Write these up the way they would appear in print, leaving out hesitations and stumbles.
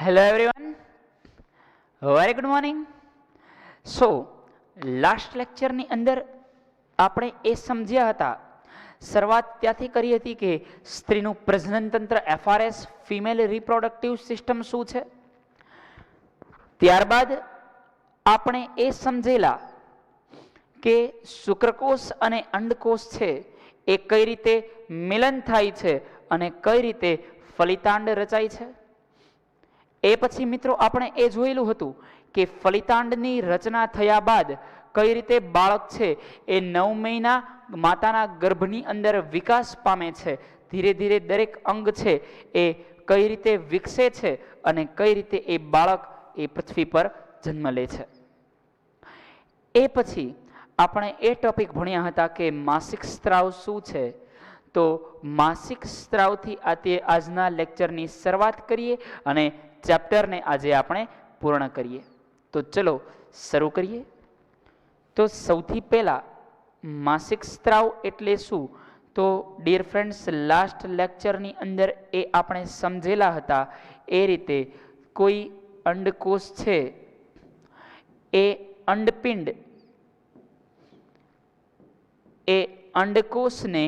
Hello everyone, very good morning. So last લેક્ચરની અંદર આપણે એ સમજ્યા હતા, શરૂઆત ત્યાંથી કરી હતી કે સ્ત્રીનું પ્રજનન તંત્ર FRS ફિમેલ રિપ્રોડક્ટિવ સિસ્ટમ શું છે. ત્યારબાદ આપણે એ સમજેલા કે શુક્રકોષ અને અંડકોષ છે એ કઈ રીતે મિલન થાય છે અને કઈ રીતે ફલિતાંડ રચાય છે. એ પછી મિત્રો આપણે એ જોયેલું હતું કે ફલિતાંડની રચના થયા બાદ કઈ રીતે બાળક છે એ 9 મહિના માતાના ગર્ભની અંદર વિકાસ પામે છે. ધીરે ધીરે દરેક અંગ છે એ કઈ રીતે વિકસે છે અને કઈ રીતે એ બાળક એ પૃથ્વી પર જન્મ લે છે. એ પછી આપણે એ ટોપિક ભણ્યા હતા કે માસિક સ્ત્રાવ શું છે. તો માસિક સ્ત્રાવથી આજના લેક્ચરની શરૂઆત કરીએ અને ચેપ્ટરને આજે આપણે પૂર્ણ કરીએ. તો ચલો શરૂ કરીએ. તો સૌથી પહેલા માસિક સ્ત્રાવ એટલે શું? તો ડિયર ફ્રેન્ડ્સ, લાસ્ટ લેક્ચરની અંદર એ આપણે સમજેલા હતા એ રીતે કોઈ અંડકોષ છે એ અંડપિંડ એ અંડકોષને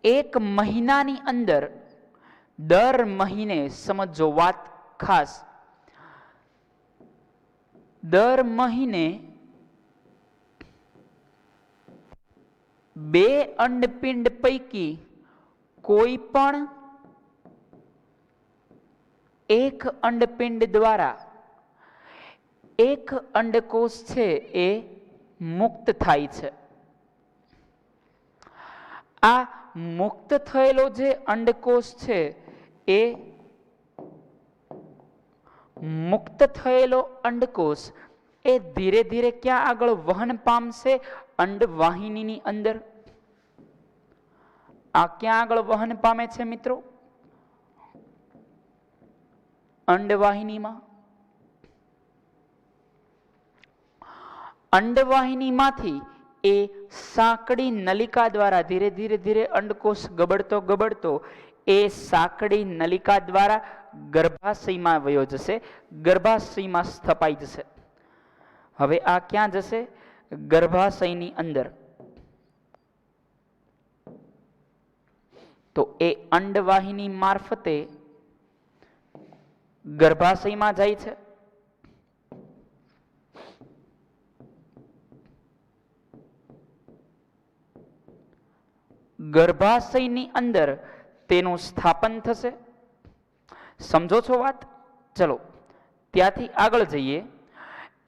એક મહિનાની અંદર દર મહિને, સમજો વાત ખાસ, દર મહિને 2 અંડપિંડ પૈકી કોઈ પણ એક અંડપિંડ દ્વારા એક અંડકોષ છે એ મુક્ત થાય છે. આ મુક્ત થયેલો જે અંડકોષ છે એ મુક્ત થયેલો અંડકોષ એ ધીરે ધીરે ક્યાં આગળ વહન પામશે? અંડવાહિનીની અંદર. આ ક્યાં આગળ વહન પામે છે મિત્રો? અંડવાહિનીમાં. અંડવાહિનીમાંથી એ સાંકડી નલિકા દ્વારા ધીરે ધીરે ધીરે અંડકોષ ગબડતો ગબડતો એ સાંકડી નલિકા દ્વારા ગર્ભાશયમાં વયો જશે, ગર્ભાશયમાં સ્થપાઈ જશે. હવે આ ક્યાં જશે? ગર્ભાશયની અંદર. તો એ અંડવાહિની મારફતે ગર્ભાશયમાં જાય છે. ગર્ભાશયની અંદર તેનું સ્થાપન થશે. સમજો છો વાત? ચલો ત્યાંથી આગળ જઈએ.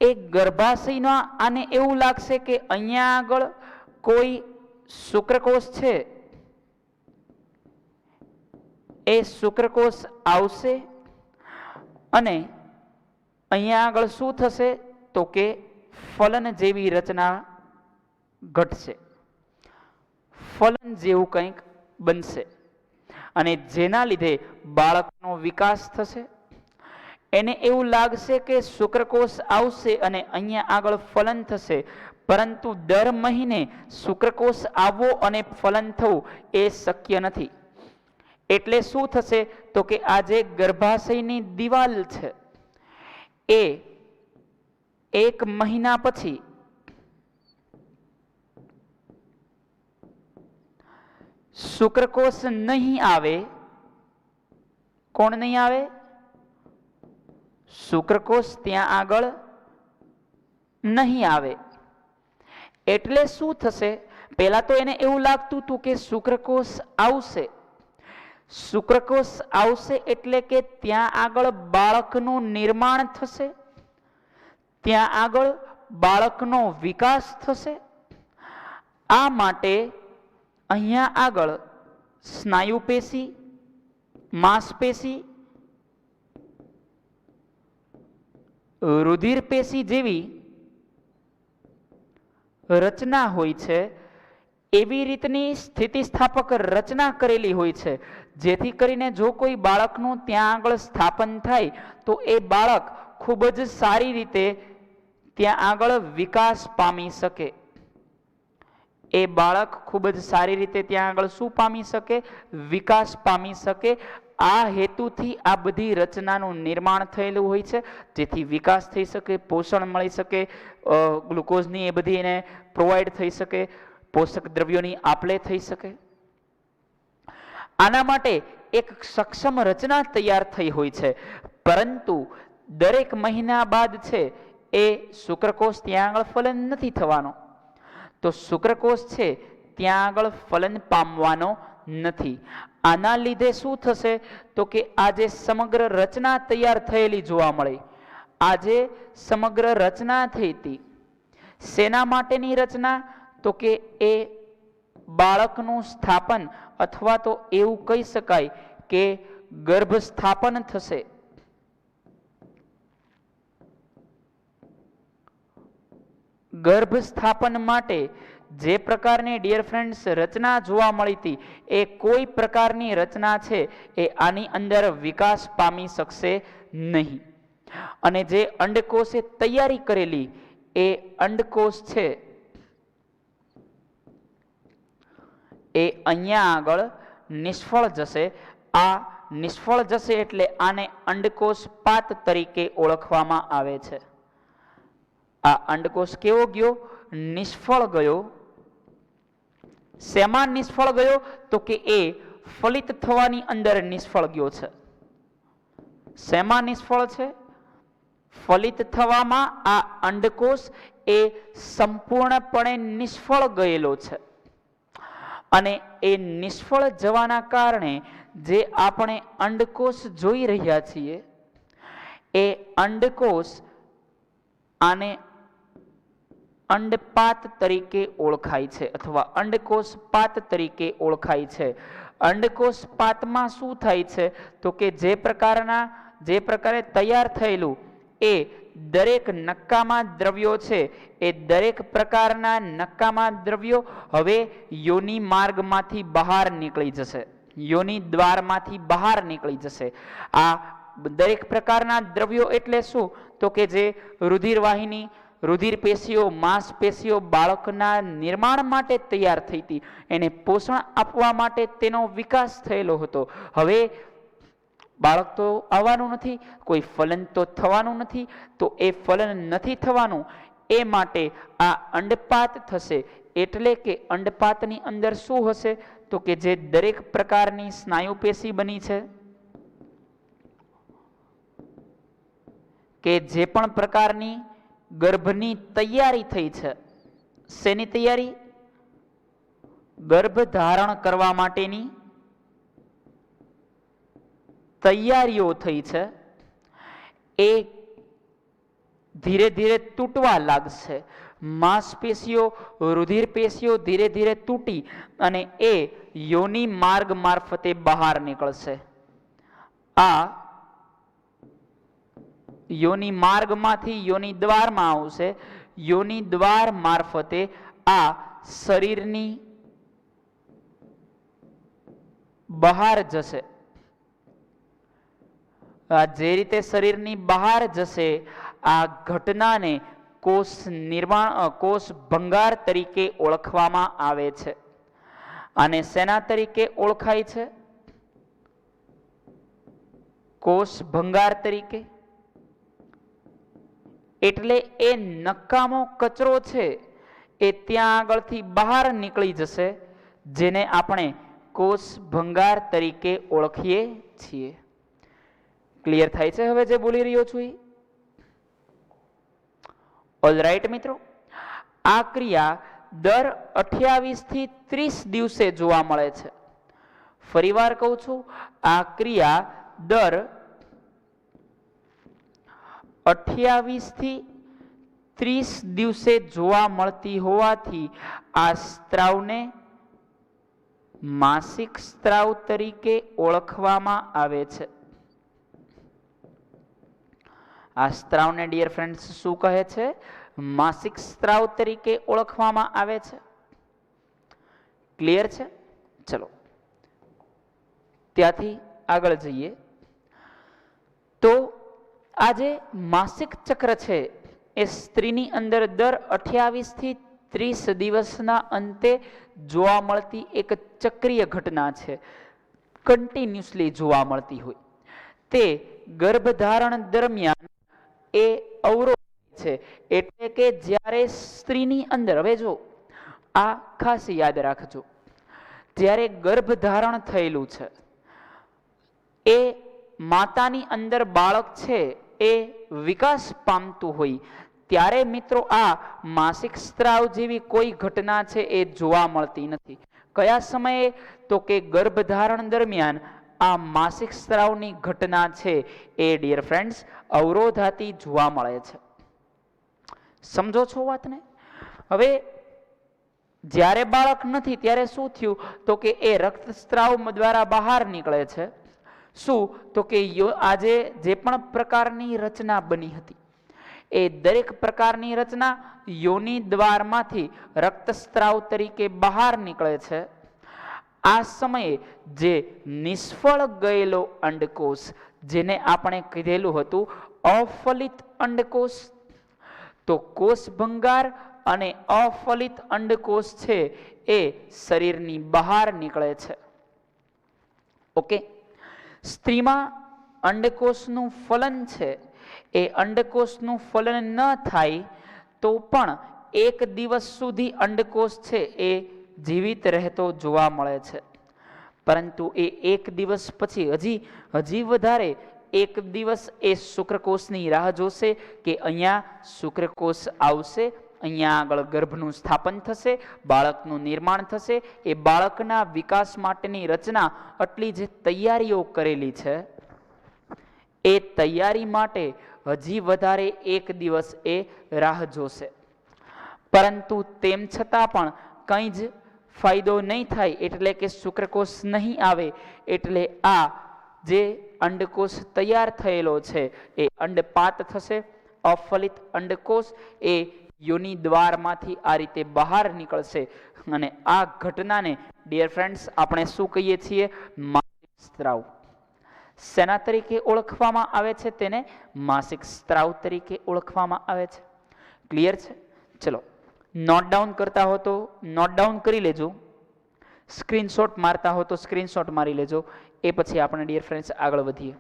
એ ગર્ભાશયમાં આને એવું લાગશે કે અહીંયા આગળ કોઈ શુક્રકોષ છે. એ શુક્રકોષ આવશે અને અહીંયા આગળ શું થશે? તો કે ફલન જેવી રચના ઘટશે, ફલન જેવું કંઈક બનશે અને જેના લીધે બાળકનો વિકાસ થશે. એને એવું લાગશે કે શુક્રકોષ આવશે અને અહીંયા આગળ ફલન થશે, પરંતુ દર મહિને શુક્રકોષ આવવો અને ફલન થવું એ શક્ય નથી. એટલે શું થશે? તો કે આ જે ગર્ભાશયની દિવાલ છે એ 1 મહિના પછી શુક્રકોષ નહીં આવે. કોણ નહીં આવે? શુક્રકોષ ત્યાં આગળ નહીં આવે. એટલે શું થશે? પહેલા તો એને એવું લાગતું હતું કે શુક્રકોષ આવશે. શુક્રકોષ આવશે એટલે કે ત્યાં આગળ બાળકનું નિર્માણ થશે, ત્યાં આગળ બાળકનો વિકાસ થશે. આ માટે અહીંયા આગળ સ્નાયુ પેશી, માંસપેશી, રુધિર પેશી જેવી રચના હોય છે. એવી રીતની સ્થિતિસ્થાપક રચના કરેલી હોય છે જેથી કરીને જો કોઈ બાળકનું ત્યાં આગળ સ્થાપન થાય તો એ બાળક ખૂબ જ સારી રીતે ત્યાં આગળ વિકાસ પામી શકે. એ બાળક ખૂબ જ સારી રીતે ત્યાં આગળ શું પામી શકે? વિકાસ પામી શકે. આ હેતુથી આ બધી રચનાનું નિર્માણ થયેલું હોય છે, જેથી વિકાસ થઈ શકે, પોષણ મળી શકે, ગ્લુકોઝની એ બધી એને પ્રોવાઈડ થઈ શકે, પોષક દ્રવ્યોની આપલે થઈ શકે. આના માટે એક સક્ષમ રચના તૈયાર થઈ હોય છે, પરંતુ દરેક મહિના બાદ છે એ શુક્રકોષ ત્યાં આગળ ફલન નથી થવાનો. તો શુક્રકોષ છે ત્યાં આગળ ફલન પામવાનો નથી. આના લીધે શું થશે? તો કે આજે સમગ્ર રચના તૈયાર થયેલી જોવા મળે. આજે સમગ્ર રચના થઈ હતી. શેના માટેની રચના? તો કે એ બાળકનું સ્થાપન, અથવા તો એવું કહી શકાય કે ગર્ભ સ્થાપન થશે. ગર્ભ સ્થાપન માટે જે પ્રકારની ડિયર ફ્રેન્ડ્સ રચના જોવા મળી હતી, એ કોઈ પ્રકારની રચના છે એ આની અંદર વિકાસ પામી શકશે નહીં. અને જે અંડકોષે તૈયારી કરેલી એ અંડકોષ છે એ અહીંયા આગળ નિષ્ફળ જશે. આ નિષ્ફળ જશે એટલે આને અંડકોષ પાત તરીકે ઓળખવામાં આવે છે. આ અંડકોષ કેવો ગયો? નિષ્ફળ ગયો. શેમાં નિષ્ફળ ગયો? તો કે એ ફલિત થવાની અંદર નિષ્ફળ ગયો છે. શેમાં નિષ્ફળ છે? ફલિત થવામાં આ અંડકોષ એ સંપૂર્ણપણે નિષ્ફળ ગયેલો છે. અને એ નિષ્ફળ જવાના કારણે જે આપણે અંડકોષ જોઈ રહ્યા છીએ, એ અંડકોષ આને અંડપાત તરીકે ઓળખાય છે, અથવા અંડકોષ પાત તરીકે ઓળખાય છે. અંડકોષ પાતમાં શું થાય છે? તો કે જે પ્રકારે તૈયાર થયેલું એ દરેક નકામા દ્રવ્યો છે, એ દરેક પ્રકારના નકામા દ્રવ્યો હવે યોનિ માર્ગમાંથી બહાર નીકળી જશે, યોનિ દ્વારમાંથી બહાર નીકળી જશે. આ દરેક પ્રકારના દ્રવ્યો એટલે શું? તો કે જે રુધિરવાહિની, રુધિર પેશીઓ, માંસપેશીઓ બાળકના નિર્માણ માટે તૈયાર થઈ હતી, એને પોષણ આપવા માટે તેનો વિકાસ થયેલો હતો. હવે બાળક તો આવવાનું નથી, કોઈ ફલન તો થવાનું નથી. તો એ ફલન નથી થવાનું, એ માટે આ અંડપાત થશે. એટલે કે અંડપાતની અંદર શું હશે? તો કે જે દરેક પ્રકારની સ્નાયુ પેશી બની છે, કે જે પણ પ્રકારની ગર્ભની તૈયારી થઈ છે. શેની તૈયારી? ગર્ભ ધારણ કરવા માટેની તૈયારીઓ થઈ છે, એ ધીરે ધીરે તૂટવા લાગશે. માંસપેશીઓ, રુધિર પેશીઓ ધીરે ધીરે તૂટી અને એ યોનિ માર્ગ મારફતે બહાર નીકળશે. આ યોનિ માર્ગમાંથી યોનિ દ્વારમાં આવશે. યોનિ દ્વાર મારફતે આ શરીરની બહાર જશે. જે રીતે શરીરની બહાર જશે, આ ઘટનાને કોષ નિર્માણ, કોષ ભંગાર તરીકે ઓળખવામાં આવે છે. અને શેના તરીકે ઓળખાય છે? કોષ ભંગાર તરીકે. એટલે એ નકામો કચરો છે એ ત્યાં આગળથી બહાર નીકળી જશે, જેને આપણે કોષ ભંગાર તરીકે ઓળખીએ છીએ. ક્લિયર થાય છે હવે જે બોલી રહ્યો છું? ઓલરાઈટ મિત્રો, આ ક્રિયા દર 28 થી 30 દિવસે જોવા મળે છે. ફરીવાર કહું છું, આ ક્રિયા દર 28 થી 30 દિવસે જોવા મળતી હોવાથી આ સ્ત્રાવને માસિક સ્ત્રાવ તરીકે ઓળખવામાં આવે છે. આ સ્ત્રાવને ડિયર ફ્રેન્ડ્સ શું કહે છે? માસિક સ્ત્રાવ તરીકે ઓળખવામાં આવે છે. ક્લિયર છે? ચલો ત્યાંથી આગળ જઈએ. તો આ જે માસિક ચક્ર છે એ સ્ત્રીની અંદર દર 28 થી 30 દિવસના અંતે જોવા મળતી એક ચક્રીય ઘટના છે, કન્ટિન્યુઅસલી જોવા મળતી હોય, તે ગર્ભધારણ દરમિયાન એ અવરોધ છે. એટલે કે જ્યારે સ્ત્રીની અંદર, હવે જો આ ખાસ યાદ રાખજો, જ્યારે ગર્ભધારણ થયેલું છે, એ માતાની અંદર બાળક છે એ વિકાસ પામતું હોય, ત્યારે મિત્રો આ માસિક સ્ત્રાવ જેવી કોઈ ઘટના છે એ જોવા મળતી નથી. કયા સમયે? તો કે ગર્ભધારણ દરમિયાન આ માસિક સ્ત્રાવની ઘટના છે એ ડિયર ફ્રેન્ડ્સ અવરોધાતી જોવા મળે છે. સમજો છો વાતને? હવે જ્યારે બાળક નથી ત્યારે શું થયું? તો કે એ રક્તસ્ત્રાવ દ્વારા બહાર નીકળે છે. શું? તો કે આજે જે પણ પ્રકારની રચના બની હતી એ દરેક પ્રકારની રચના યોનિ દ્વારમાંથી રક્તસ્ત્રાવ તરીકે બહાર નીકળે છે. આ સમયે જે નિષ્ફળ ગયેલો અંડકોષ, જેને આપણે કીધેલું હતું અફલિત અંડકોષ, તો કોષ ભંગાર અને અફલિત અંડકોષ છે એ શરીરની બહાર નીકળે છે. ઓકે, સ્ત્રીમાં અંડકોષનું ફલન છે એ અંડકોષનું ફલન ન થાય તો પણ 1 દિવસ સુધી અંડકોષ છે એ જીવિત રહેતો જોવા મળે છે. પરંતુ એ 1 દિવસ પછી હજી વધારે 1 દિવસ એ શુક્રકોષની રાહ જોશે કે અહીંયા શુક્રકોષ આવશે, અહીંયા આગળ ગર્ભનું સ્થાપન થશે, બાળકનું નિર્માણ થશે. એ બાળકના વિકાસ માટેની રચના આટલી જે તૈયારીઓ કરેલી છે એ તૈયારી માટે હજી વધારે 1 દિવસ એ રાહ જોશે. પરંતુ તેમ છતાં પણ કંઈ જ ફાયદો નહીં થાય, એટલે કે શુક્રકોષ નહીં આવે. એટલે આ જે અંડકોષ તૈયાર થયેલો છે એ અંડપાત થશે. અફલિત અંડકોષ એ યોનિ દ્વારમાંથી આ રીતે બહાર નીકળશે અને આ ઘટનાને ડિયર ફ્રેન્ડ્સ આપણે શું કહીએ છીએ? માસિક સ્ત્રાવ. શેના તરીકે ઓળખવામાં આવે છે? તેને માસિક સ્ત્રાવ તરીકે ઓળખવામાં આવે છે. ક્લિયર છે? ચલો, નોટ ડાઉન કરતા હો તો નોટ ડાઉન કરી લેજો, સ્ક્રીનશોટ મારતા હો તો સ્ક્રીનશોટ મારી લેજો. એ પછી આપણે ડિયર ફ્રેન્ડ્સ આગળ વધીએ.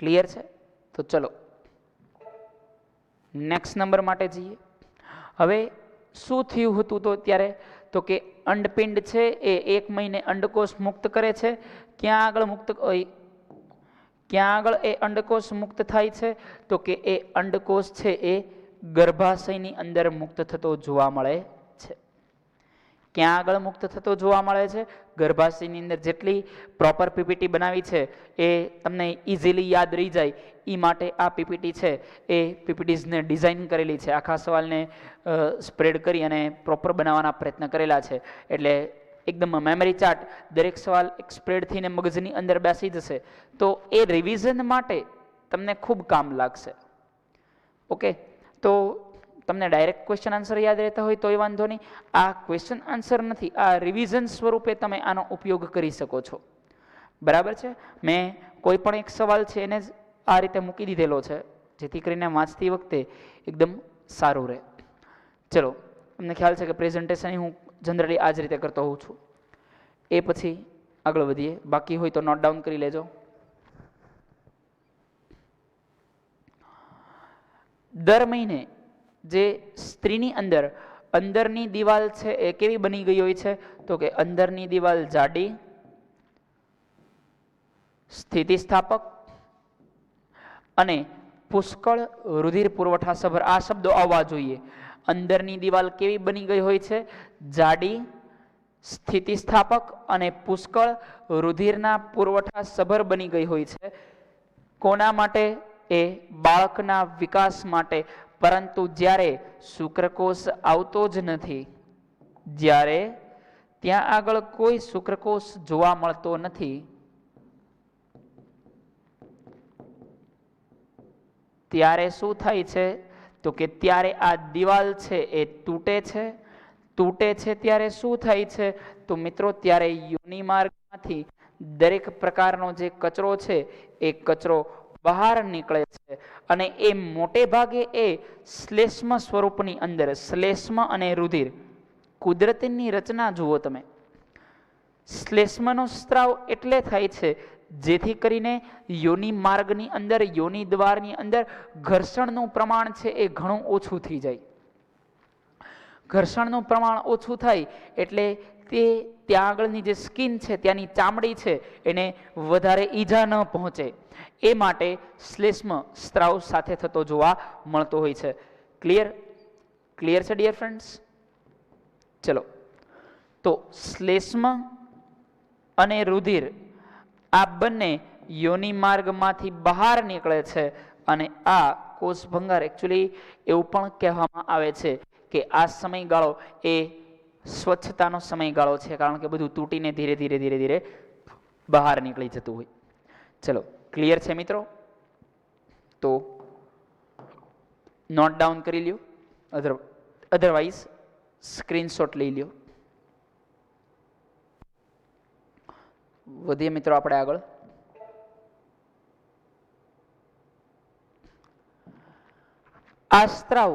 ક્લિયર છે? તો ચલો નેક્સ્ટ નંબર માટે જઈએ. હવે શું થયું હતું તો ત્યારે? તો કે અંડપિંડ છે એ 1 મહિને અંડકોષ મુક્ત કરે છે. ક્યાં આગળ એ અંડકોષ મુક્ત થાય છે? તો કે એ અંડકોષ છે એ ગર્ભાશયની અંદર મુક્ત થતો જોવા મળે છે. ક્યાં આગળ મુક્ત થતો જોવા મળે છે? ગર્ભાશયની અંદર. જેટલી પ્રોપર પીપીટી બનાવી છે એ તમને ઇઝીલી યાદ રહી જાય એ માટે આ પીપીટી છે એ પીપીટીઝને ડિઝાઇન કરેલી છે. આખા સવાલને સ્પ્રેડ કરી અને પ્રોપર બનાવવાના પ્રયત્ન કરેલા છે. એટલે એકદમ મેમરી ચાર્ટ, દરેક સવાલ એક સ્પ્રેડ થઈને મગજની અંદર બેસી જશે. તો એ રિવિઝન માટે તમને ખૂબ કામ લાગશે. ઓકે, તો તમને ડાયરેક્ટ ક્વેશ્ચન આન્સર યાદ રહેતા હોય તોય વાંધો નહીં. આ ક્વેશ્ચન આન્સર નથી, આ રિવિઝન સ્વરૂપે તમે આનો ઉપયોગ કરી શકો છો. બરાબર છે? મેં કોઈ પણ એક સવાલ છે એને જ આ રીતે મૂકી દીધેલો છે જેથી કરીને વાંચતી વખતે એકદમ સારું રહે. ચલો, તમને ખ્યાલ છે કે પ્રેઝન્ટેશન હું જનરલી આ જ રીતે કરતો હોઉં છું. એ પછી આગળ વધીએ. બાકી હોય તો નોટ ડાઉન કરી લેજો. દર મહિને જે સ્ત્રીની અંદરની દિવાલ છે એ કેવી બની ગઈ હોય છે? તો કે અંદરની દિવાલ જાડી, સ્થિતિસ્થાપક અને પુષ્કળ રુધિર પુરવઠા સભર. આ શબ્દો આવવા જોઈએ. અંદરની દિવાલ કેવી બની ગઈ હોય છે? જાડી, સ્થિતિસ્થાપક અને પુષ્કળ રુધિરના પુરવઠા સભર બની ગઈ હોય છે. કોના માટે? એ બાળકના વિકાસ માટે. પરંતુ જ્યારે શુક્રકોષ આવતો જ નથી, જ્યારે ત્યાં આગળ કોઈ શુક્રકોષ જોવા મળતો નથી, ત્યારે શું થાય છે? તો કે ત્યારે આ દિવાલ છે એ તૂટે છે. તૂટે છે ત્યારે શું થાય છે? તો મિત્રો ત્યારે યોનિ માર્ગમાંથી દરેક પ્રકારનો જે કચરો છે એ કચરો બહાર નીકળે છે અને એ મોટે ભાગે એ શ્લેષ્મ સ્વરૂપની અંદર, શ્લેષ્મ અને રુધિર, કુદરતીની રચના જુઓ તમે. શ્લેષ્મનો સ્ત્રાવ એટલે થાય છે જેથી કરીને યોનિ માર્ગની અંદર, યોનિ દ્વારની અંદર ઘર્ષણનું પ્રમાણ છે એ ઘણું ઓછું થઈ જાય. ઘર્ષણનું પ્રમાણ ઓછું થાય એટલે તે ત્યાં આગળની જે સ્કિન છે, ત્યાંની ચામડી છે, એને વધારે ઈજા ન પહોંચે એ માટે શ્લેષ્મ સ્ત્રાવ સાથે થતો જોવા મળતો હોય છે. ક્લિયર? ક્લિયર છે ડિયર ફ્રેન્ડ્સ? ચલો, તો શ્લેષ્મ અને રુધિર આ બંને યોનિ માર્ગમાંથી બહાર નીકળે છે અને આ કોષભંગાર, એકચ્યુઅલી એવું પણ કહેવામાં આવે છે કે આ સમયગાળો એ સ્વચ્છતાનો સમયગાળો છે, કારણ કે બધું તૂટીને ધીરે ધીરે ધીરે ધીરે બહાર નીકળી જતું હોય. ચલો, ક્લિયર છે મિત્રો? તો નોટ ડાઉન કરી લ્યો, અધરવાઇઝ સ્ક્રીનશોટ લઈ લ્યો. વધીએ મિત્રો આપણે આગળ. આ સ્ત્રાવ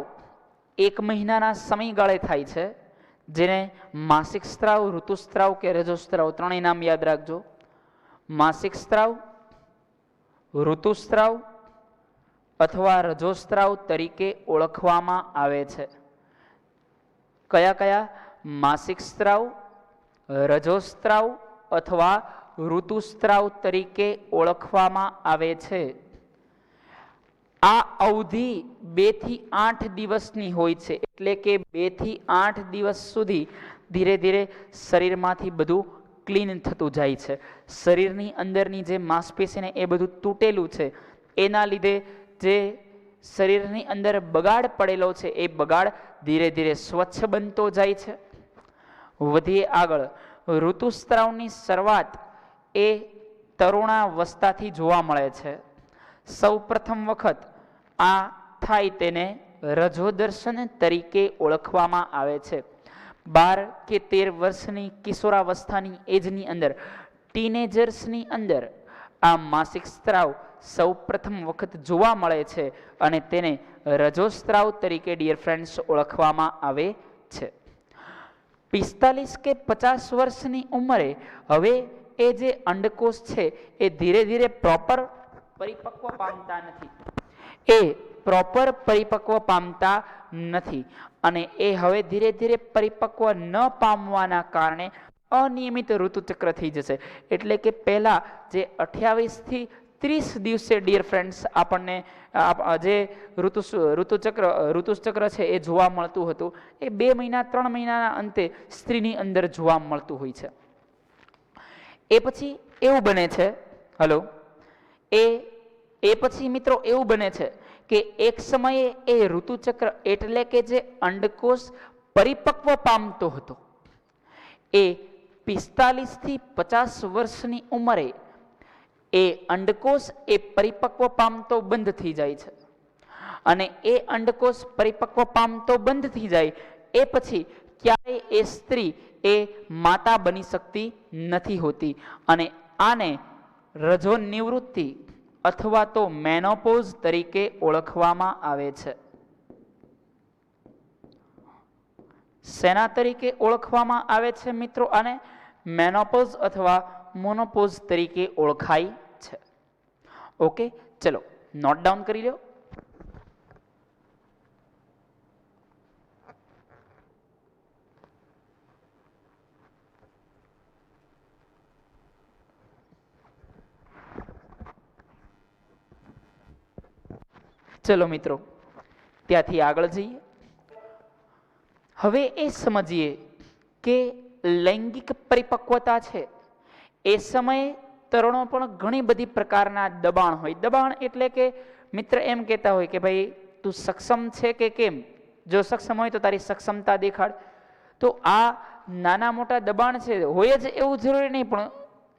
1 મહિનાના સમયગાળે થાય છે, જેને માસિક સ્ત્રાવ, ઋતુસ્ત્રાવ કે રજોસ્ત્રાવ, ત્રણેય નામ યાદ રાખજો. માસિક સ્ત્રાવ, ઋતુસ્ત્રાવ અથવા રજોસ્ત્રાવ તરીકે ઓળખવામાં આવે છે. કયા કયા? માસિક સ્ત્રાવ, રજોસ્ત્રાવ અથવા ઋતુસ્ત્રાવ તરીકે ઓળખવામાં આવે છે. આ અવધિ 2 થી 8 દિવસની હોય છે, એટલે કે 2 થી 8 દિવસ સુધી ધીરે ધીરે શરીરમાંથી બધું ક્લીન થતું જાય છે. શરીરની અંદરની જે માંસપેશીને એ બધું તૂટેલું છે, એના લીધે જે શરીરની અંદર બગાડ પડેલો છે એ બગાડ ધીરે ધીરે સ્વચ્છ બનતો જાય છે. વધીએ આગળ. ઋતુસ્ત્રાવની શરૂઆત એ તરુણાવસ્થાથી જોવા મળે છે. સૌ પ્રથમ વખત આ થાય તેને રજોદર્શન તરીકે ઓળખવામાં આવે છે. 12 કે 13 વર્ષની કિશોરાવસ્થાની એજની અંદર, ટીનેજર્સની અંદર આ માસિક સ્ત્રાવ સૌ પ્રથમ વખત જોવા મળે છે અને તેને રજોસ્ત્રાવ તરીકે ડિયર ફ્રેન્ડ્સ ઓળખવામાં આવે છે. 45 કે 50 વર્ષની ઉંમરે હવે એ જે અંડકોષ છે એ ધીરે ધીરે પ્રોપર પરિપક્વ પામતા નથી. એ પ્રોપર પરિપક્વ પામતા નથી અને એ હવે ધીરે ધીરે પરિપક્વ ન પામવાના કારણે અનિયમિત ઋતુચક્ર થઈ જશે. એટલે કે પહેલા જે 28 થી 30 દિવસે ડિયર ફ્રેન્ડ્સ આપણને જે ઋતુચક્ર છે એ જોવા મળતું હતું, એ 2 મહિના 3 મહિનાના અંતે સ્ત્રીની અંદર જોવા મળતું હોય છે. એ પછી એવું બને છે, હલો, એ પછી મિત્રો એવું બને છે કે એક સમયે એ ઋતુચક્ર એટલે કે જે અંડકોષ પરિપક્વ પામતો હતો, એ 45 થી 50 વર્ષની ઉંમરે એ અંડકોષ એ પરિપક્વ પામતો બંધ થઈ જાય છે. અને એ અંડકોષ પરિપક્વ પામતો બંધ થઈ જાય એ પછી ક્યારેય એ સ્ત્રી એ માતા બની શકતી નથી હોતી અને આને રજો નિવૃત્તિ અથવા તો મેનોપોઝ તરીકે ઓળખવામાં આવે છે. શેના તરીકે ઓળખવામાં આવે છે મિત્રો? આને મેનોપોઝ અથવા મોનોપોઝ તરીકે ઓળખાય છે. ઓકે, ચલો નોટ ડાઉન કરી લો. ચલો મિત્રો, ત્યાંથી આગળ જઈએ. હવે એ સમજીએ કે લૈંગિક પરિપક્વતા છે એ સમયે તરુણો પણ ઘણી બધી પ્રકારના દબાણ હોય. દબાણ એટલે કે મિત્ર એમ કહેતા હોય કે ભાઈ તું સક્ષમ છે કે કેમ? જો સક્ષમ હોય તો તારી સક્ષમતા દેખાડ. તો આ નાના મોટા દબાણ છે, હોય જ એવું જરૂરી નહીં, પણ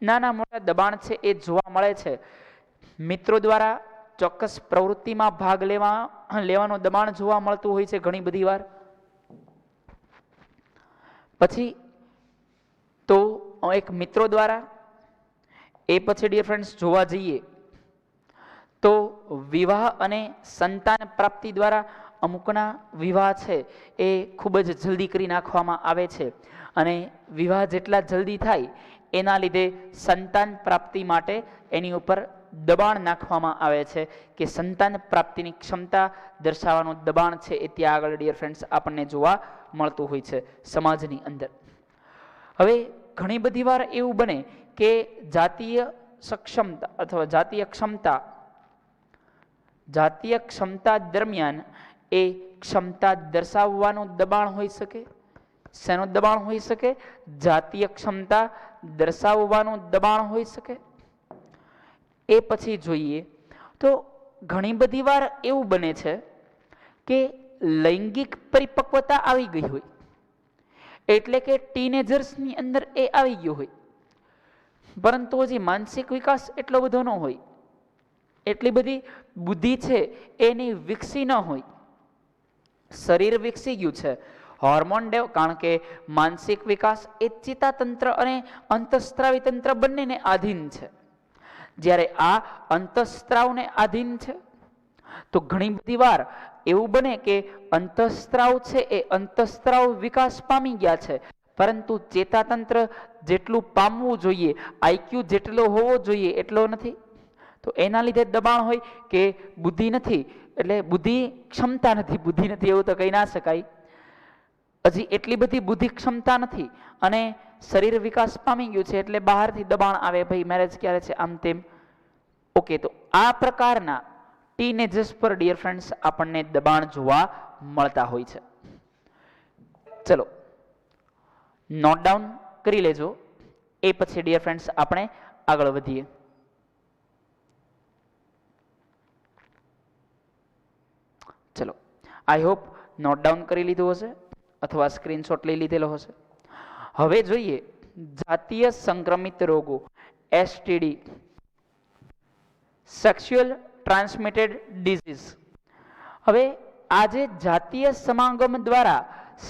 નાના મોટા દબાણ છે એ જોવા મળે છે. મિત્રો દ્વારા ચોક્કસ પ્રવૃત્તિમાં ભાગ લેવાનું દબાણ જોવા મળતું હોય છે ઘણી બધી વાર. પછી તો એક મિત્રો દ્વારા, એ પછી ડિયર ફ્રેન્ડ્સ જોવા જઈએ તો વિવાહ અને સંતાન પ્રાપ્તિ દ્વારા અમુકના વિવાહ છે એ ખૂબ જ જલ્દી કરી નાખવામાં આવે છે અને વિવાહ જેટલા જલ્દી થાય એના લીધે સંતાન પ્રાપ્તિ માટે એની ઉપર દબાણ નાખવામાં આવે છે કે સંતાન પ્રાપ્તિની ક્ષમતા દર્શાવવાનું દબાણ છે એ ત્યાં આગળ ડિયર ફ્રેન્ડ્સ આપણને જોવા મળતું હોય છે સમાજની અંદર. હવે ઘણી બધી વાર એવું બને કે જાતીય સક્ષમતા અથવા જાતીય ક્ષમતા દરમિયાન એ ક્ષમતા દર્શાવવાનું દબાણ હોઈ શકે. શેનું દબાણ હોઈ શકે? જાતીય ક્ષમતા દર્શાવવાનું દબાણ હોઈ શકે. એ પછી જોઈએ તો ઘણી બધી વાર એવું બને છે કે લૈંગિક પરિપક્વતા આવી ગઈ હોય, એટલે કે ટીનેજર્સની અંદર એ આવી ગયું હોય, પરંતુ હજી માનસિક વિકાસ એટલો બધો ન હોય, એટલી બધી બુદ્ધિ છે એની વિકસી ન હોય. શરીર વિકસી ગયું છે, હોર્મોન કારણ કે માનસિક વિકાસ એ ચેતાતંત્ર અને અંતઃસ્ત્રાવી તંત્ર બંનેને આધીન છે. જ્યારે આ અંતઃસ્ત્રાવને આધીન છે તો ઘણી બધી વાર એવું બને કે અંતઃસ્ત્રાવ છે એ અંતઃસ્ત્રાવ વિકાસ પામી ગયા છે, પરંતુ ચેતાતંત્ર જેટલું પામવું જોઈએ, આઈક્યુ જેટલો હોવો જોઈએ એટલો નથી. તો એના લીધે દબાણ હોય કે બુદ્ધિ નથી, એટલે બુદ્ધિ ક્ષમતા નથી, બુદ્ધિ નથી એવું તો કહી ના શકાય. હજી એટલી બધી બુદ્ધિ ક્ષમતા નથી અને શરીર વિકાસ પામી ગયું છે એટલે બહારથી દબાણ આવે, ભાઈ મેરેજ ક્યારે છે, આમ તેમ. ઓકે, તો આ પ્રકારના ટીનેજર્સ પર ડિયર ફ્રેન્ડ્સ આપણને દબાણ જોવા મળતા હોય છે. ચલો નોટ ડાઉન કરી લેજો, એ પછી ડિયર ફ્રેન્ડ્સ આપણે આગળ વધીએ. ચલો, આઈ હોપ નોટ ડાઉન કરી લીધું હશે અથવા સ્ક્રીનશોટ લઈ લીધેલો હશે. હવે જોઈએ જાતીય સંક્રમિત રોગો, એસટીડી, સેક્સ્યુઅલ ટ્રાન્સમિટેડ ડિઝીઝ. હવે આ જે જાતીય સમાગમ દ્વારા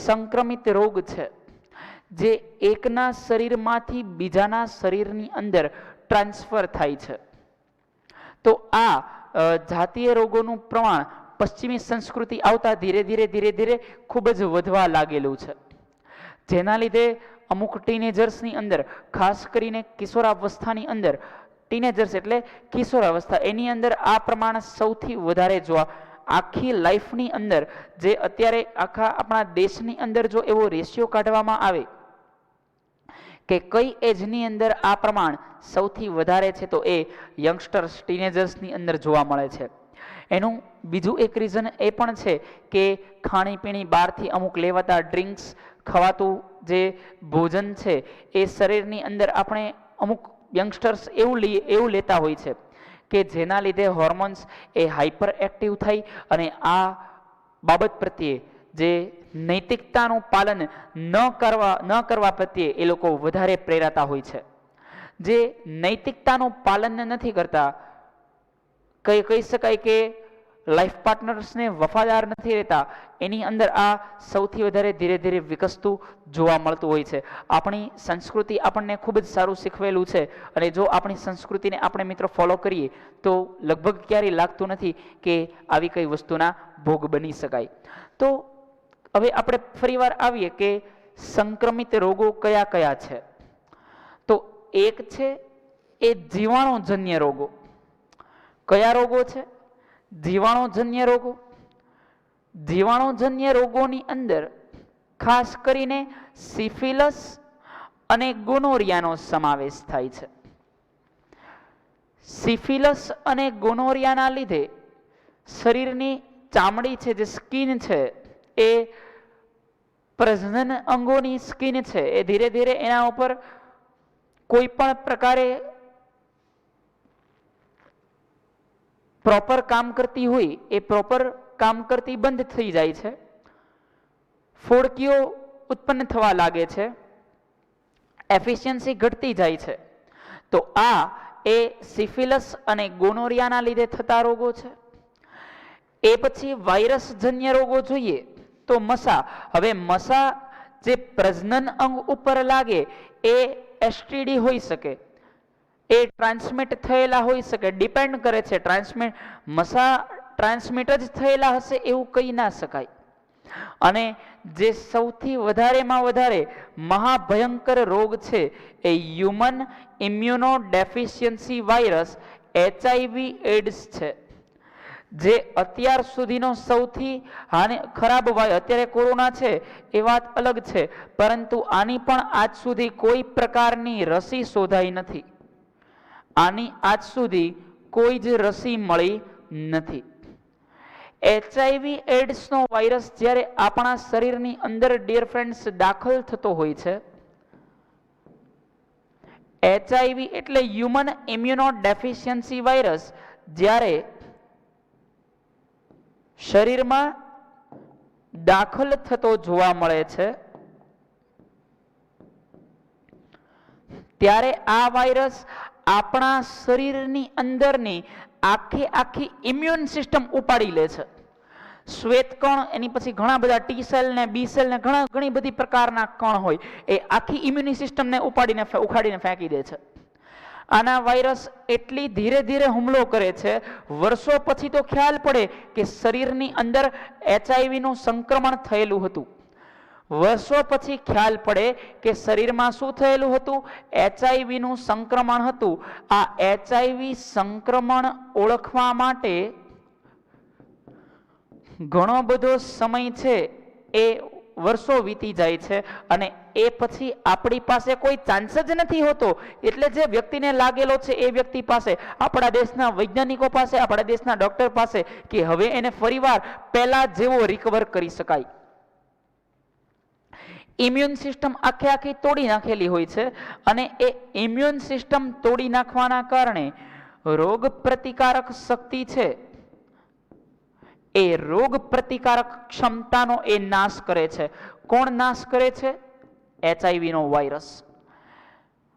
સંક્રમિત રોગ છે, જે એકના શરીરમાંથી બીજાના શરીરની અંદર ટ્રાન્સફર થાય છે, તો આ જાતીય રોગોનું પ્રમાણ પશ્ચિમી સંસ્કૃતિ આવતા ધીરે ધીરે ખૂબ જ વધવા લાગેલું છે. જેના લીધે અમુક ટીનેજર્સની અંદર, ખાસ કરીને કિશોરાવસ્થાની અંદર, ટીનેજર્સ એટલે કિશોરાવસ્થા, એની અંદર આ પ્રમાણ સૌથી વધારે જોવા, આખી લાઈફની અંદર જે અત્યારે આખા આપણા દેશની અંદર જો એવો રેશિયો કાઢવામાં આવે કે કઈ એજની અંદર આ પ્રમાણ સૌથી વધારે છે, તો એ યંગસ્ટર્સ ટીનેજર્સની અંદર જોવા મળે છે. એનું બીજું એક રીઝન એ પણ છે કે ખાણીપીણી, બહારથી અમુક લેવાતા ડ્રિંક્સ, ખવાતું જે ભોજન છે એ શરીરની અંદર આપણે અમુક યંગસ્ટર્સ એવું લેતા હોય છે કે જેના લીધે હોર્મોન્સ એ હાઇપર એક્ટિવ થઈ અને આ બાબત પ્રત્યે જે નૈતિકતાનું પાલન ન કરવા પ્રત્યે એ લોકો વધારે પ્રેરાતા હોય છે. જે નૈતિકતાનું પાલન નથી કરતા, કહી શકાય કે લાઈફ પાર્ટનર્સને વફાદાર નથી રહેતા, એની અંદર આ સૌથી વધારે ધીરે ધીરે વિકસતું જોવા મળતું હોય છે. આપણી સંસ્કૃતિ આપણને ખૂબ જ સારું શીખવેલું છે અને જો આપણી સંસ્કૃતિને આપણે મિત્રો ફોલો કરીએ તો લગભગ ક્યારેય લાગતું નથી કે આવી કઈ વસ્તુના ભોગ બની શકાય. તો હવે આપણે ફરીવાર આવીએ કે સંક્રમિત રોગો કયા કયા છે. તો એક છે એ જીવાણુજન્ય રોગો. કયા રોગો છે? જીવાણુજન્ય રોગો. જીવાણુજન્ય રોગોની અંદર ખાસ કરીને સિફિલસ અને ગોનોરિયાનો સમાવેશ થાય છે. સિફિલસ અને ગોનોરિયાના લીધે શરીરની ચામડી છે, જે સ્કિન છે, એ પ્રજનન અંગોની સ્કિન છે, એ ધીરે ધીરે એના ઉપર કોઈ પણ પ્રકારે પ્રોપર કામ કરતી હોય એ પ્રોપર કામ કરતી બંધ થઈ જાય છે. ફોડકીઓ ઉત્પન્ન થવા લાગે છે, એફિશિયન્સી ઘટતી જાય છે. તો આ એ સિફિલસ અને ગોનોરિયાના લીધે થતા રોગો છે. એ પછી વાયરસજન્ય રોગો જોઈએ તો મસા. હવે મસા જે પ્રજનન અંગ ઉપર લાગે એ એસટીડી હોઈ શકે. એ ટ્રાન્સમિટ થયેલા હોઈ શકે, ડિપેન્ડ કરે છે. ટ્રાન્સમિટ જ થયેલા હશે એવું કહી ના શકાય. અને જે સૌથી વધારેમાં વધારે મહાભયંકર રોગ છે એ human immunodeficiency virus HIV AIDS છે, જે અત્યાર સુધીનો સૌથી ખરાબ વાયરસ. અત્યારે કોરોના છે એ વાત અલગ છે, પરંતુ આની પણ આજ સુધી કોઈ પ્રકારની રસી શોધાઈ નથી. આની આજ સુધી કોઈ જ રસી મળી નથી. HIV એડ્સનો વાયરસ જ્યારે આપણા શરીરની અંદર ડિયર ફ્રેન્ડ્સ દાખલ થતો હોય છે, HIV એટલે હ્યુમન ઇમ્યુનો ડેફિશિયન્સી વાયરસ જ્યારે શરીરમાં દાખલ થતો જોવા મળે છે, ત્યારે આ વાયરસ આપણા શરીરની અંદરની આખી ઇમ્યુન સિસ્ટમ ઉપાડી લે છે. શ્વેતકણ, એની પછી ઘણા બધા ટી સેલ ને બી સેલ ને ઘણી બધી પ્રકારના કણ હોય, એ આખી ઇમ્યુની સિસ્ટમને ઉખાડીને ફેંકી દે છે. આના વાયરસ એટલી ધીરે ધીરે હુમલો કરે છે, વર્ષો પછી તો ખ્યાલ પડે કે શરીરની અંદર HIV નું સંક્રમણ થયેલું હતું. વર્ષો પછી ખ્યાલ પડે કે શરીરમાં શું થયેલું હતું? HIV નું સંક્રમણ હતું. આ HIV સંક્રમણ ઓળખવા માટે ઘણો બધો સમય છે એ વર્ષો વીતી જાય છે, અને એ પછી આપણી પાસે કોઈ ચાન્સ જ નથી હોતો. એટલે જે વ્યક્તિને લાગેલો છે એ વ્યક્તિ પાસે, આપણા દેશના વૈજ્ઞાનિકો પાસે, આપણા દેશના ડોક્ટર પાસે, કે હવે એને ફરીવાર પહેલા જેવો રિકવર કરી શકાય. ઇમ્યુન સિસ્ટમ આખી તોડી નાખેલી હોય છે, અને એ ઇમ્યુન સિસ્ટમ તોડી નાખવાના કારણે રોગ પ્રતિકારક શક્તિ છે એ રોગ પ્રતિકારક ક્ષમતાનો એ નાશ કરે છે. કોણ નાશ કરે છે? HIV નો વાયરસ.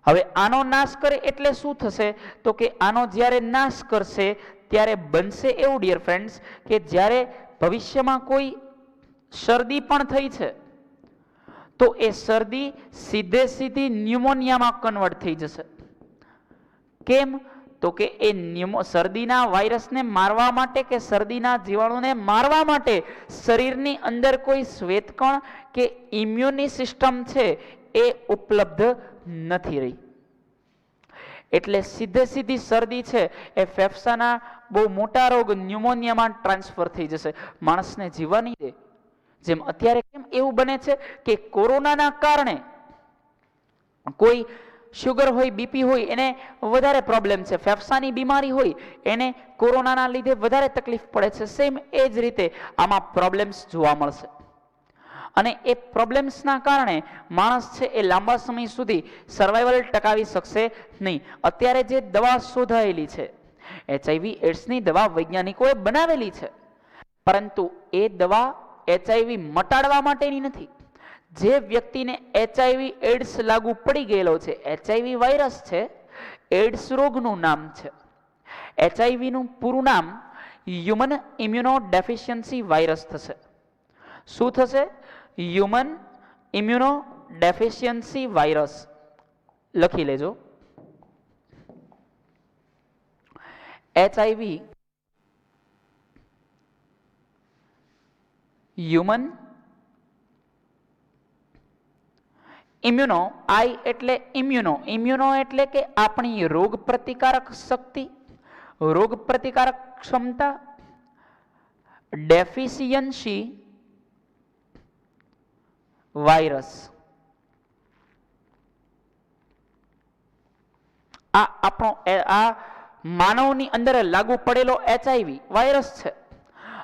હવે આનો નાશ કરે એટલે શું થશે? તો કે આનો જ્યારે નાશ કરશે ત્યારે બનશે એવું ડિયર ફ્રેન્ડ્સ કે જ્યારે ભવિષ્યમાં કોઈ શરદી પણ થઈ છે તો એ શરદી સીધી ન્યુમોનિયામાં કન્વર્ટ થઈ જશે. કેમ? તો કે એ શરદીના વાયરસને મારવા માટે કે શરદીના જીવાણુને મારવા માટે શરીરની અંદર કોઈ શ્વેતકણ કે ઇમ્યુની સિસ્ટમ છે એ ઉપલબ્ધ નથી રહી. એટલે સીધી શરદી છે એ ફેફસાના બહુ મોટા રોગ ન્યુમોનિયામાં ટ્રાન્સફર થઈ જશે, માણસને જીવવા નહીં દે. જેમ અત્યારે કેમ એવું બને છે કે કોરોનાના કારણે કોઈ શુગર હોય, બીપી હોય, એને વધારે પ્રોબ્લેમ છે, ફેફસાની બીમારી હોય એને કોરોનાના લીધે વધારે તકલીફ પડે છે. સેમ એ જ રીતે આમાં પ્રોબ્લેમ્સ જોવા મળશે, અને એ પ્રોબ્લેમ્સના કારણે માણસ છે એ લાંબા સમય સુધી સર્વાઈવલ ટકાવી શકશે નહીં. અત્યારે જે દવા શોધાયેલી છે, HIV એડ્સની દવા વૈજ્ઞાનિકોએ બનાવેલી છે, પરંતુ એ દવા HIV મટાડવા માટેની નથી. જે વ્યક્તિને HIV એડ્સ લાગુ પડી ગયેલો છે, HIV વાયરસ છે, એડ્સ રોગનું નામ છે. HIV નું પૂરું નામ હ્યુમન ઇમ્યુનો ડેફિશિયન્સી વાયરસ થશે. શું થશે? Human immunodeficiency virus. લખી લેજો. HIV હ્યુમન ઇમ્યુનો, આઈ એટલે ઇમ્યુનો એટલે કે આપણી રોગ પ્રતિકારક શક્તિ, રોગ પ્રતિકારક ક્ષમતા, ડેફિશિયન્સી વાયરસ. આ આપણો આ માનવની અંદર લાગુ પડેલો HIV વાયરસ છે.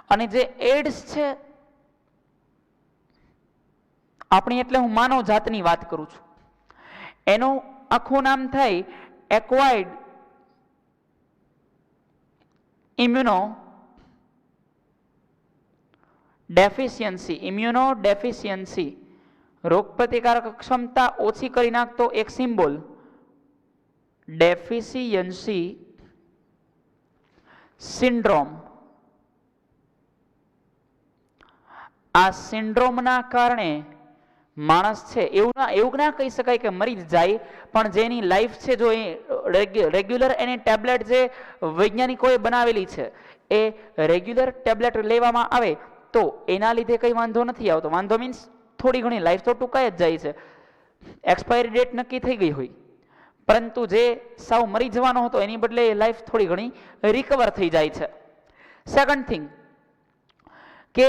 અને જે એડ્સ છે આપણી, એટલે હું માનવ જાતની વાત કરું છું, એનું આખું નામ થાય acquired immuno deficiency. Immuno deficiency, રોગ પ્રતિકારક ક્ષમતા ઓછી કરી નાખતો એક સિમ્બોલ, ડેફિશિયન્સી સિન્ડ્રોમ. આ સિન્ડ્રોમના કારણે માણસ છે એવું ના કહી શકાય કે મરી જ જાય, પણ જેની લાઈફ છે, જો એ રેગ્યુલર એની ટેબ્લેટ જે વૈજ્ઞાનિકોએ બનાવેલી છે એ રેગ્યુલર ટેબ્લેટ લેવામાં આવે તો એના લીધે કંઈ વાંધો નથી આવતો. વાંધો મીન્સ થોડી ઘણી લાઈફ તો ટૂંકાઈ જ જાય છે, એક્સપાયરી ડેટ નક્કી થઈ ગઈ હોય, પરંતુ જે સાવ મરી જવાનો હતો એની બદલે લાઈફ થોડી ઘણી રિકવર થઈ જાય છે. સેકન્ડ થિંગ કે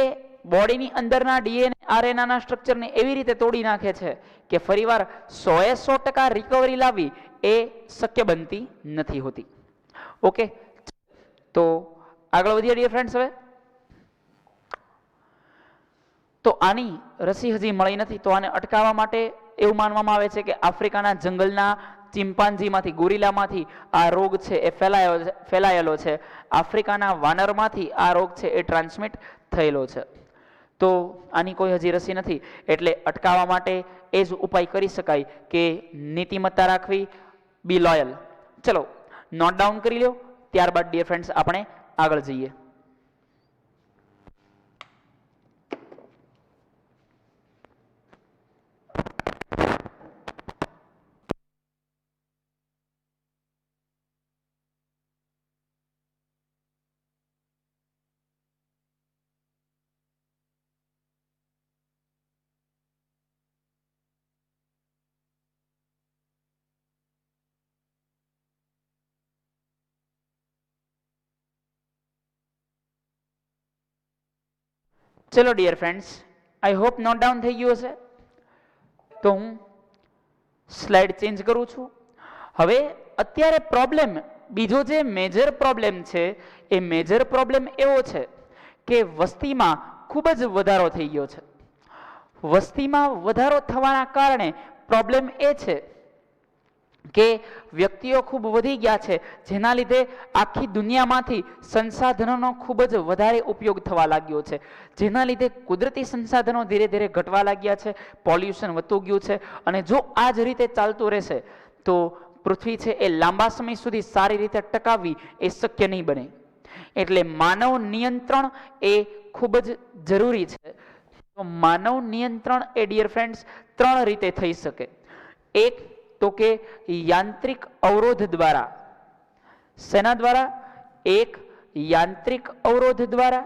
બોડીની અંદરના ડીએનએ આરએનએના સ્ટ્રક્ચરને એવી રીતે તોડી નાખે છે કે ફરીવાર 100% રિકવરી લાવવી એ શક્ય બનતી નથી હોતી. ઓકે, તો આગળ વધીએ ડિયર ફ્રેન્ડ્સ. હવે તો આની રસી હજી મળી નથી, તો આને અટકાવવા માટે એવું માનવામાં આવે છે કે આફ્રિકાના જંગલના ચિમ્પાન્ઝીમાંથી, ગોરિલામાંથી આ રોગ છે એ ફેલાયેલો છે. આફ્રિકાના વાનરમાંથી આ રોગ છે એ ટ્રાન્સમિટ થયેલો છે. તો આની કોઈ હજી રસી નથી, એટલે અટકાવવા માટે એ જ ઉપાય કરી શકાય કે નીતિમત્તા રાખવી, બી લોયલ. ચલો નોટ ડાઉન કરી લો, ત્યારબાદ ડિયર ફ્રેન્ડ્સ આપણે આગળ જઈએ. ચલો dear friends, I hope note down થઈ ગયું હશે. તો હું સ્લાઇડ ચેન્જ કરું છું. હવે અત્યારે પ્રોબ્લેમ, બીજો જે મેજર પ્રોબ્લેમ છે એ મેજર પ્રોબ્લેમ એવો છે કે વસ્તીમાં ખૂબ જ વધારો થઈ ગયો છે. વસ્તીમાં વધારો થવાના કારણે પ્રોબ્લેમ એ છે કે વ્યક્તિઓ ખૂબ વધી ગયા છે, જેના લીધે આખી દુનિયામાંથી સંસાધનોનો ખૂબ જ વધારે ઉપયોગ થવા લાગ્યો છે, જેના લીધે કુદરતી સંસાધનો ધીરે ધીરે ઘટવા લાગ્યા છે, પોલ્યુશન વધતું ગયું છે. અને જો આ જ રીતે ચાલતું રહેશે તો પૃથ્વી છે એ લાંબા સમય સુધી સારી રીતે ટકાવવી એ શક્ય નહીં બને. એટલે માનવ નિયંત્રણ એ ખૂબ જ જરૂરી છે. તો માનવ નિયંત્રણ એ ડિયર ફ્રેન્ડ્સ 3 રીતે થઈ શકે. એક તો કે યાંત્રિક અવરોધ દ્વારા. શેના દ્વારા? એક યાંત્રિક અવરોધ દ્વારા,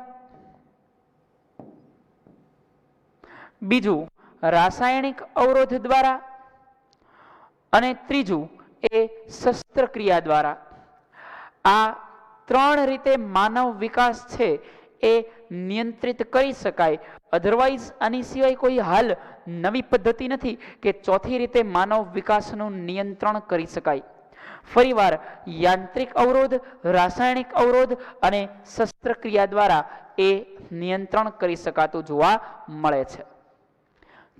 બીજું રાસાયણિક અવરોધ દ્વારા, અને ત્રીજું એ શસ્ત્રક્રિયા દ્વારા. આ 3 રીતે માનવ વિકાસ છે એ નિયંત્રિત કરી શકાય. અધરવાઇઝ આની સિવાય કોઈ હાલ નવી પદ્ધતિ નથી કે ચોથી રીતે માનવ વિકાસનું નિયંત્રણ કરી શકાય. ફરીવાર યાંત્રિક અવરોધ, રાસાયણિક અવરોધ અને શસ્ત્રક્રિયા દ્વારા એ નિયંત્રણ કરી શકાતું જોવા મળે છે.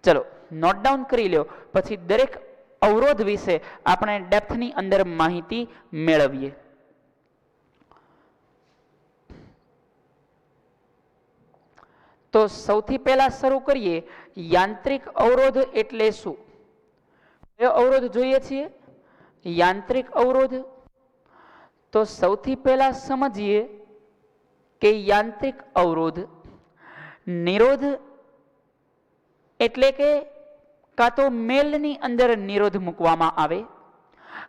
ચલો નોટ ડાઉન કરી લો, પછી દરેક અવરોધ વિશે આપણે ડેપ્થની અંદર માહિતી મેળવીએ. તો સૌથી પહેલા શરૂ કરીએ, યાંત્રિક અવરોધ એટલે શું? કયો અવરોધ જોઈએ છીએ? યાંત્રિક અવરોધ. તો સૌથી પહેલા સમજીએ કે યાંત્રિક અવરોધ નિરોધ એટલે કે કાં તો મેલની અંદર નિરોધ મૂકવામાં આવે,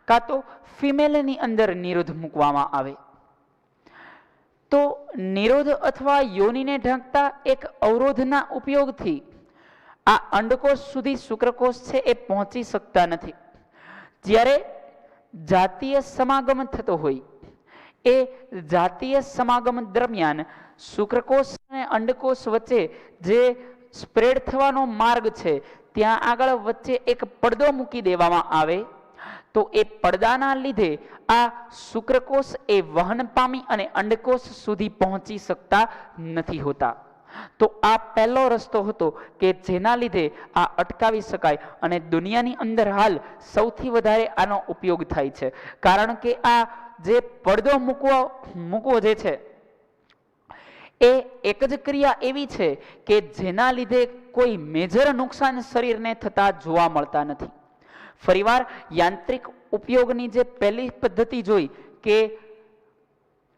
કાં તો ફિમેલની અંદર નિરોધ મૂકવામાં આવે. તો નિરોધ અથવા યોનિને ઢાંકતા એક અવરોધના ઉપયોગથી આ અંડકોષ સુધી શુક્રકોષ છે એ પહોંચી શકતા નથી. જ્યારે જાતીય સમાગમ થતો હોય, એ જાતીય સમાગમ દરમિયાન શુક્રકોષ અને અંડકોષ વચ્ચે જે સ્પ્રેડ થવાનો માર્ગ છે ત્યાં આગળ વચ્ચે એક પડદો મૂકી દેવામાં આવે, તો એ પડદાના લીધે આ શુક્રકોષ એ વહન પામી અને અંડકોષ સુધી પહોંચી શકતા નથી હોતા. તો આ પહેલો રસ્તો હતો કે જેના લીધે આ અટકાવી શકાય, અને દુનિયાની અંદર હાલ સૌથી વધારે આનો ઉપયોગ થાય છે. કારણ કે આ જે પડદો મૂકવો જે છે એ એક જ ક્રિયા એવી છે કે જેના લીધે કોઈ મેજર નુકસાન શરીરને થતા જોવા મળતા નથી. ફરીવાર યાંત્રિક ઉપયોગની જે પહેલી પદ્ધતિ જોઈ કે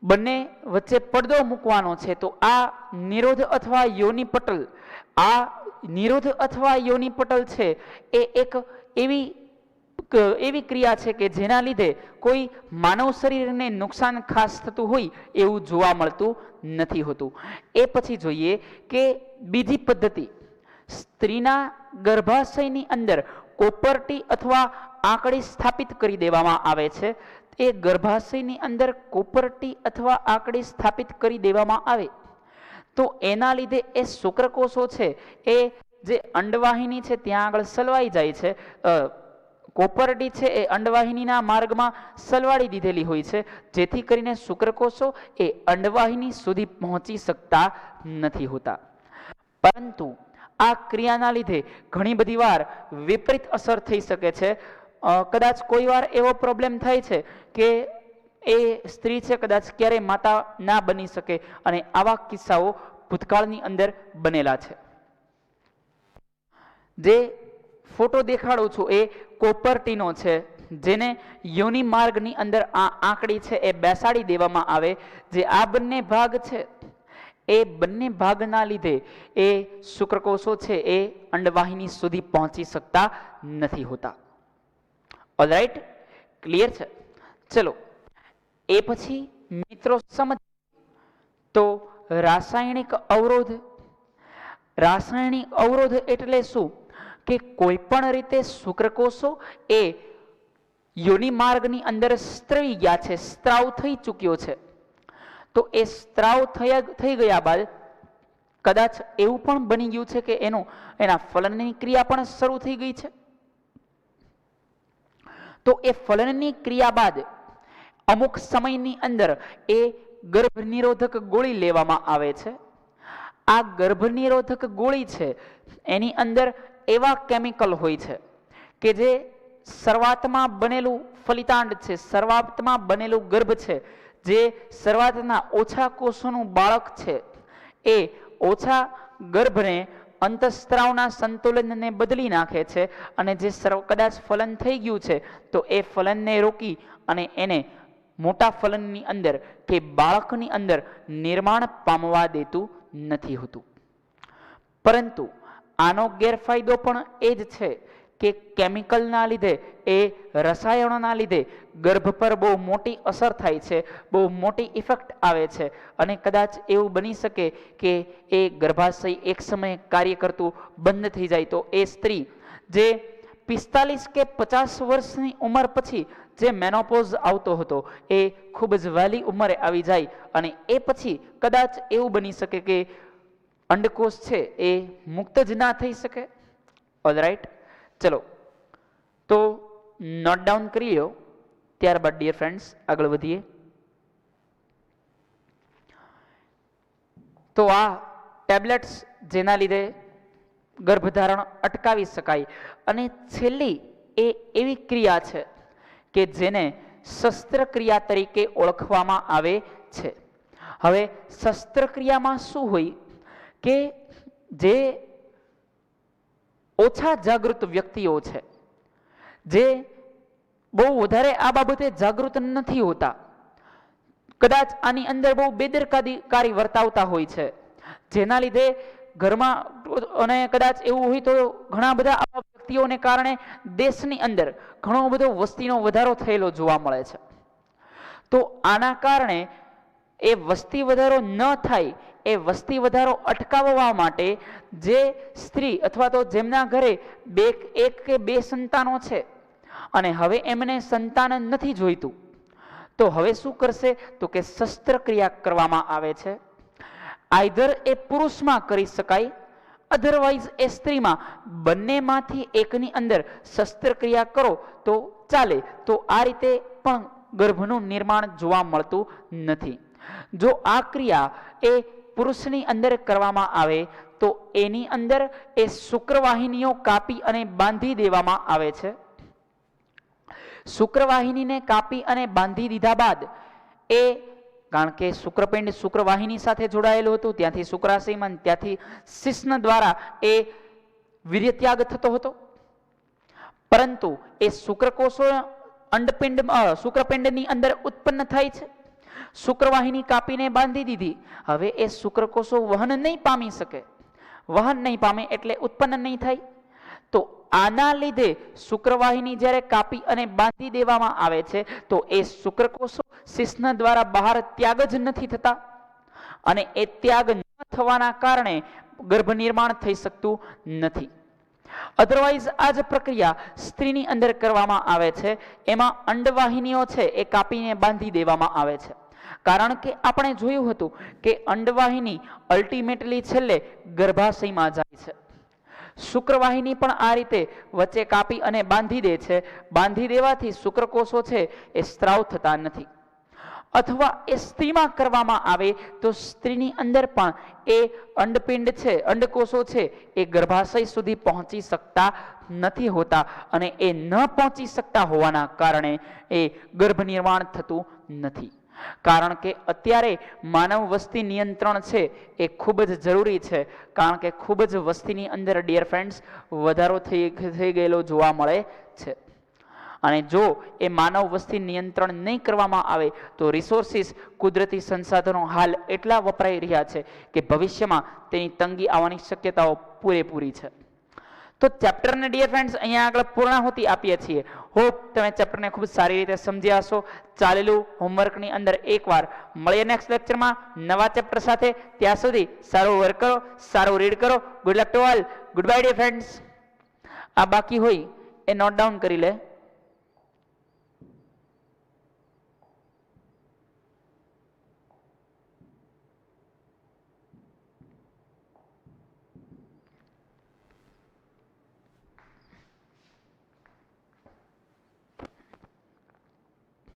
બંને વચ્ચે પડદો મૂકવાનો છે, તો આ નિરોધ અથવા યોનિ પટલ, આ નિરોધ અથવા યોનિપટલ છે એ એક એવી ક્રિયા છે કે જેના લીધે કોઈ માનવ શરીરને નુકસાન ખાસ થતું હોય એવું જોવા મળતું નથી હોતું. એ પછી જોઈએ કે બીજી પદ્ધતિ, સ્ત્રીના ગર્ભાશયની અંદર કોપરટી અથવા આંકડી સ્થાપિત કરી દેવામાં આવે છે. એ ગર્ભાશયની અંદર કોપરટી અથવા આંકડી સ્થાપિત કરી દેવામાં આવે તો એના લીધે એ શુક્રકોષો છે એ જે અંડવાહિની છે ત્યાં આગળ સલવાઈ જાય છે. કોપરટી છે એ અંડવાહિનીના માર્ગમાં સલવાડી દીધેલી હોય છે, જેથી કરીને શુક્રકોષો એ અંડવાહિની સુધી પહોંચી શકતા નથી હોતા. પરંતુ આ ક્રિયાના લીધે ઘણી બધી વાર વિપરીત અસર થઈ શકે છે. કદાચ કોઈ વાર એવો પ્રોબ્લેમ થાય છે કે એ સ્ત્રી છે કદાચ ક્યારેય માતા ના બની શકે, અને આવા કિસ્સાઓ ભૂતકાળની અંદર બનેલા છે. જે ફોટો દેખાડું છું એ કોપરટીનો છે, જેને યોનિ માર્ગની અંદર આ આંકડી છે એ બેસાડી દેવામાં આવે. જે આ બંને ભાગ છે એ બંને ભાગના લીધે એ શુક્રકોષો છે એ અંડવાહિની સુધી પહોંચી શકતા નથી હોતા. ઓલરાઈટ, ક્લિયર છે? ચલો એ પછી મિત્રો સમજ તો રાસાયણિક અવરોધ. રાસાયણિક અવરોધ એટલે શું કે કોઈ પણ રીતે શુક્રકોષો એ યોનિ માર્ગની અંદર સ્ત્રવી ગયા છે, સ્ત્રાવ થઈ ચૂક્યો છે. તો એ સ્ત્રાવ થઈ ગયા બાદ કદાચ એવું પણ બની ગયું છે કે એના ફલનની ક્રિયા પણ શરૂ થઈ ગઈ છે. તો એ ફલનની ક્રિયા બાદ અમુક સમયની અંદર એ ગર્ભ નિરોધક ગોળી લેવામાં આવે છે. આ ગર્ભ નિરોધક ગોળી છે એની અંદર એવા કેમિકલ હોય છે કે જે શરૂઆતમાં બનેલું ફલિતાંડ છે, શરૂઆતમાં બનેલું ગર્ભ છે, જે શરૂઆતના ઓછા કોષોનું બાળક છે, એ ઓછા ગર્ભને અંતઃસ્ત્રાવના સંતુલનને બદલી નાખે છે. અને જે કદાચ ફલન થઈ ગયું છે તો એ ફલનને રોકી અને એને મોટા ફલનની અંદર કે બાળકની અંદર નિર્માણ પામવા દેતું નથી હોતું. પરંતુ આનો ગેરફાયદો પણ એ જ છે કે કેમિકલના લીધે, એ રસાયણોના લીધે ગર્ભ પર બહુ મોટી અસર થાય છે, બહુ મોટી ઇફેક્ટ આવે છે. અને કદાચ એવું બની શકે કે એ ગર્ભાશય એક સમયે કાર્ય કરતું બંધ થઈ જાય તો એ સ્ત્રી જે 45 કે 50 વર્ષની ઉંમર પછી જે મેનોપોઝ આવતો હતો એ ખૂબ જ વહેલી ઉંમરે આવી જાય, અને એ પછી કદાચ એવું બની શકે કે અંડકોષ છે એ મુક્ત જ ના થઈ શકે. ઓલરાઈટ, ચલો તો નોટ ડાઉન કરી લો. ત્યારબાદ ડિયર ફ્રેન્ડ્સ આગળ વધીએ. તો આ ટેબ્લેટ્સ જેના લીધે ગર્ભધારણ અટકાવી શકાય. અને છેલ્લી એ એવી ક્રિયા છે કે જેને શસ્ત્રક્રિયા તરીકે ઓળખવામાં આવે છે. હવે શસ્ત્રક્રિયામાં શું હોય કે જે ઓછા જાગૃત વ્યક્તિઓ છે, જે બહુ વધારે આ બાબતે જાગૃત નથી હોતા, કદાચ આની અંદર બહુ બેદરકારી વર્તાવતા હોય છે, જેના લીધે ઘરમાં, અને કદાચ એવું હોય તો ઘણા બધા આવા વ્યક્તિઓને કારણે દેશની અંદર ઘણો બધો વસ્તીનો વધારો થયેલો જોવા મળે છે. તો આના કારણે એ વસ્તી વધારો ન થાય, એ વસ્તી વધારો અટકાવવા માટે જે સ્ત્રી અથવા તો જેમના ઘરે એક કે બે સંતાનો છે અને હવે એમને સંતાન નથી જોઈતું, તો હવે શું કરશે તો કે શસ્ત્રક્રિયા કરવામાં આવે છે. આઈધર એ પુરુષમાં કરી શકાય, અધરવાઇઝ એ સ્ત્રીમાં, બંનેમાંથી એકની અંદર શસ્ત્રક્રિયા કરો તો ચાલે. તો આ રીતે પણ ગર્ભનું નિર્માણ જોવા મળતું નથી. જો આ ક્રિયા એ પુરુષની અંદર કરવામાં આવે તો એની અંદર એ શુક્રવાહિનીઓ કાપી અને બાંધી દેવામાં આવે છે. શુક્રવાહિનીને કાપી અને બાંધી દીધા બાદ એ, કારણ કે શુક્રપિંડ શુક્રવાહિની સાથે જોડાયેલું હતું, ત્યાંથી શુક્રાશયમાં, ત્યાંથી શિશ્ન દ્વારા એ વીર્યત્યાગ થતો હતો. પરંતુ એ શુક્રકોષો શુક્રપિંડની અંદર ઉત્પન્ન થાય છે. શુક્રવાહિની કાપીને બાંધી દીધી, હવે એ શુક્રકોષો વહન નહીં પામી શકે. વહન નહીં પામે એટલે ઉત્પન્ન નહીં થાય. તો આના લીધે શુક્રવાહિની જ્યારે કાપી અને બાંધી દેવામાં આવે છે તો એ શુક્રકોષો શિશ્ન દ્વારા બહાર ત્યાગ જ નથી થતા, અને એ ત્યાગ ન થવાના કારણે ગર્ભ નિર્માણ થઈ શકતું નથી. અધરવાઇઝ આ જ પ્રક્રિયા સ્ત્રીની અંદર કરવામાં આવે છે. એમાં અંડવાહિનીઓ છે એ કાપીને બાંધી દેવામાં આવે છે, કારણ કે આપણે જોયું હતું કે અંડવાહિની અલ્ટિમેટલી છેલ્લે ગર્ભાશયમાં જાય છે. શુક્રવાહિની પણ આ રીતે વચ્ચે કાપી અને બાંધી દે છે. બાંધી દેવાથી શુક્રકોષો છે એ સ્ત્રાવ થતા નથી. અથવા એ સ્ત્રીમાં કરવામાં આવે તો સ્ત્રીની અંદર પણ એ અંડપિંડ છે, અંડકોષો છે એ ગર્ભાશય સુધી પહોંચી શકતા નથી હોતા, અને એ ન પહોંચી શકતા હોવાના કારણે એ ગર્ભ નિર્માણ થતું નથી. કારણ કે અત્યારે માનવ વસ્તી નિયંત્રણ છે એ ખૂબ જ જરૂરી છે, કારણ કે ખૂબ જ વસ્તીની અંદર ડિયર ફ્રેન્ડ્સ વધારો થઈ ગયેલો જોવા મળે છે. અને જો એ માનવ વસ્તી નિયંત્રણ નહીં કરવામાં આવે તો રિસોર્સિસ, કુદરતી સંસાધનો હાલ એટલા વપરાઈ રહ્યા છે કે ભવિષ્યમાં તેની તંગી આવવાની શક્યતાઓ પૂરેપૂરી છે. તો ચેપ્ટરને ડિયર ફ્રેન્ડ્સ અહીંયા આગળ પૂર્ણાહુતિ આપીએ છીએ. હોપ તમે ચેપ્ટરને ખૂબ સારી રીતે સમજ્યા હશો. ચાલેલું હોમવર્કની અંદર એકવાર મળીએ નેક્સ્ટ લેક્ચરમાં નવા ચેપ્ટર સાથે. ત્યાં સુધી સારું વર્ક કરો, સારું રીડ કરો. Good luck to all. Good bye dear friends. આ બાકી હોય એ નોટ ડાઉન કરી લે.